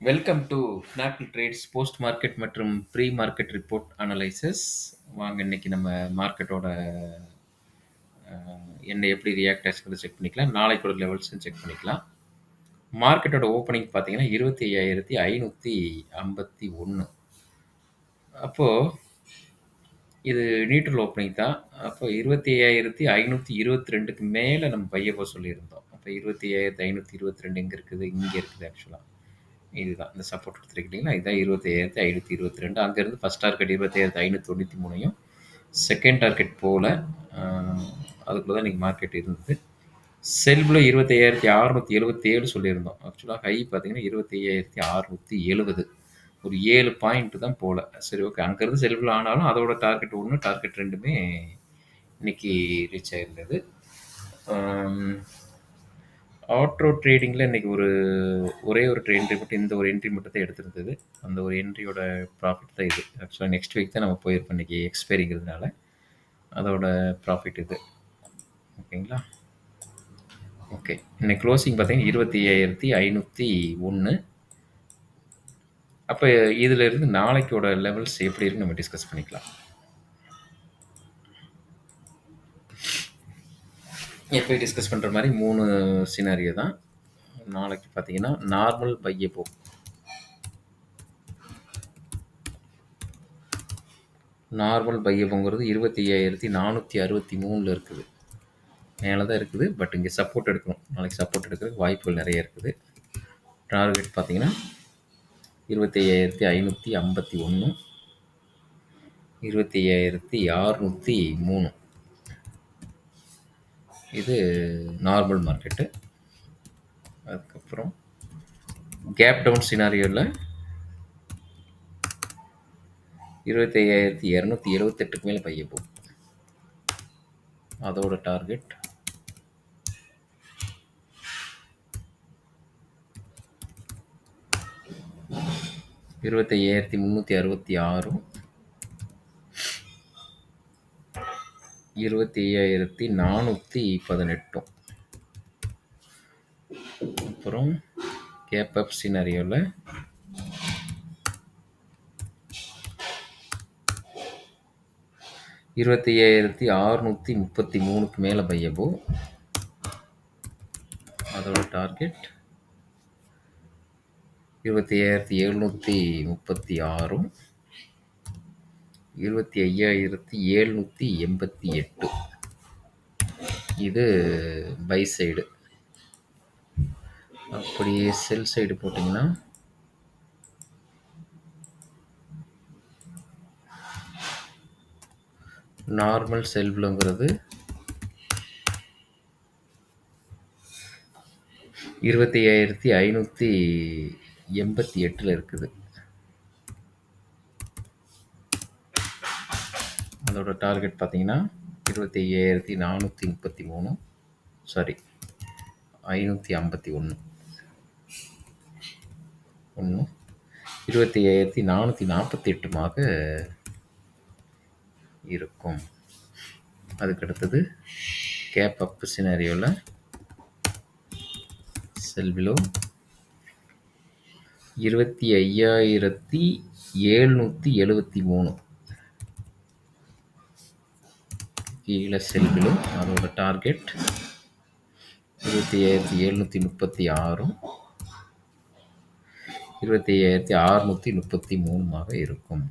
Welcome to Finacle trades post market மற்றும் pre market report analysis. வாங்க இன்னைக்கு நம்ம மார்க்கெட்டோட என்ன எப்படி ரியாக்ட் ஆச்சுங்கிறத செக் பண்ணிக்கலாம். நாளைக்கோட லெவல்ஸும் செக் பண்ணிக்கலாம். மார்க்கெட்டோட ஓப்பனிங் பார்த்தீங்கன்னா 25,551. அப்போ இது நியூட்ரல் ஓப்பனிங் தான். அப்போ 25,522க்கு மேல நம்ம பைய போ சொல்லியிருந்தோம். அப்போ 25,522 எங்க இருக்குது? இங்க இருக்குது ஆக்சுவலா. இதுதான் இந்த சப்போர்ட் எடுத்துக்கிட்டீங்கன்னா இதுதான் 25,522. அங்கேருந்து ஃபர்ஸ்ட் டார்கெட் 25,593யும் செகண்ட் டார்கெட் போல அதுக்குள்ள தான் இன்னைக்கு மார்க்கெட் இருந்தது. செல்வில் 25,677 சொல்லியிருந்தோம். ஆக்சுவலாக ஹை பார்த்தீங்கன்னா 25,670, ஒரு 7 பாயிண்ட் தான் போல. சரி, ஓகே. அங்கேருந்து செல்வில் ஆனாலும் அதோட டார்கெட் 1 டார்கெட் 2மே இன்னைக்கு ரீச் ஆயிருந்தது. ஆட்டோ ட்ரேடிங்கில் இன்றைக்கி ஒரே ஒரு என்ட்ரி மட்டும், இந்த ஒரு என்ட்ரி மட்டும் தான் எடுத்திருந்தது. அந்த ஒரு என்ட்ரியோட ப்ராஃபிட் தான் இது. ஆக்சுவலாக நெக்ஸ்ட் வீக் தான் நம்ம போயிருப்போம் இன்றைக்கி எக்ஸ்பைரிங்கிறதுனால அதோட ப்ராஃபிட் இது. ஓகேங்களா? ஓகே, இன்னைக்கு க்ளோசிங் பார்த்தீங்கன்னா 25,501. அப்போ இதில் இருந்து நாளைக்கோட லெவல்ஸ் எப்படி இருக்குன்னு நம்ம டிஸ்கஸ் பண்ணிக்கலாம். எப்போ டிஸ்கஸ் பண்ணுற மாதிரி 3 சினாரியோ தான். நாளைக்கு பார்த்தீங்கன்னா நார்மல் பையப்போ, நார்மல் பையப்போங்கிறது 25,463 இருக்குது. மேலே தான் இருக்குது, பட் இங்கே சப்போர்ட் எடுக்கணும். நாளைக்கு சப்போர்ட் எடுக்கிறதுக்கு வாய்ப்புகள் நிறைய இருக்குது. டார்கெட் பார்த்தீங்கன்னா 25,551, 25,603. இது நார்மல் மார்க்கெட்டு. அதுக்கப்புறம் கேப் டவுன் சினாரியோவில் 25,278க்கு மேலே பைய போகும். அதோட டார்கெட் 25,366, 25,418. அப்புறம் கேப் அப் சினாரியோவில் 25,633க்கு மேலே பையபோ. அதோட டார்கெட் 25,736, 25,788. இது பை சைடு. அப்படியே செல் சைடு போட்டிங்கன்னா நார்மல் செல்லுங்கிறது 25,588 இருக்குது. அதோட டார்கெட் பார்த்தீங்கன்னா 25,433, சாரி 551, 25,448மாக இருக்கும். அதுக்கடுத்தது கேப் அப் சினாரியோவில் செல் பிலோ 25,773 கீழே செல் பிலோ. அதோட டார்கெட் 25,736, 25,633மாக இருக்கும்.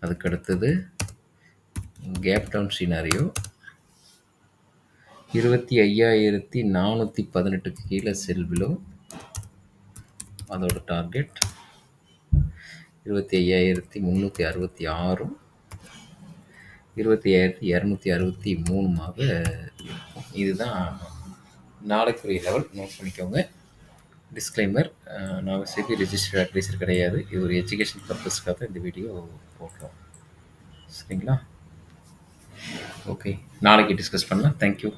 அதுக்கடுத்தது கேப் டவுன் சினாரியோ 25,418க்கு கீழே செல் பிலோ. அதோட டார்கெட் 25,366, 25,263மாக இருக்கும். இதுதான் நாளைக்குரிய லெவல். நோட் பண்ணிக்கோங்க. டிஸ்க்ளைமர், நான் செபி ரெஜிஸ்டர்ட் அட்வைசர் கிடையாது. இது ஒரு எஜுகேஷன் பர்பஸ்க்காக தான் இந்த வீடியோ போடுறோம். சரிங்களா? ஓகே, நாளைக்கு டிஸ்கஸ் பண்ணலாம். தேங்க்யூ.